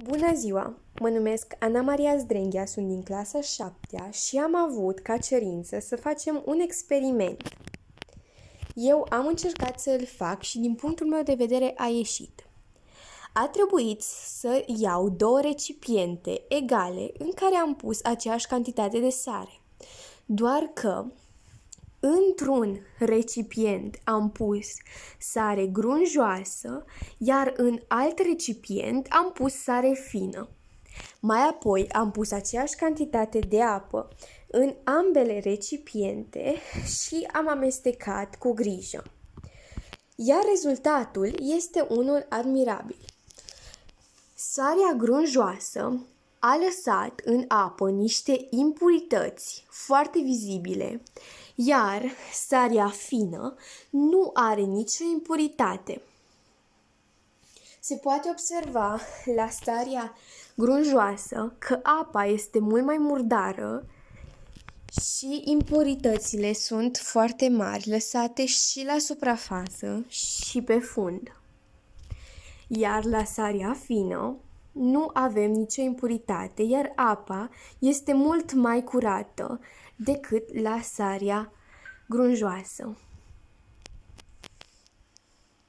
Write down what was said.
Bună ziua! Mă numesc Ana Maria Zdrenghia, sunt din clasa 7-a și am avut ca cerință să facem un experiment. Eu am încercat să îl fac și din punctul meu de vedere a ieșit. A trebuit să iau două recipiente egale în care am pus aceeași cantitate de sare. Doar că într-un recipient am pus sare grunjoasă, iar în alt recipient am pus sare fină. Mai apoi am pus aceeași cantitate de apă în ambele recipiente și am amestecat cu grijă. Iar rezultatul este unul admirabil. Sarea grunjoasă a lăsat în apă niște impurități foarte vizibile, iar sarea fină nu are nicio impuritate. Se poate observa la sarea grunjoasă că apa este mult mai murdară și impuritățile sunt foarte mari, lăsate și la suprafață și pe fund. Iar la sarea fină nu avem nicio impuritate, iar apa este mult mai curată decât la sarea grunjoasă.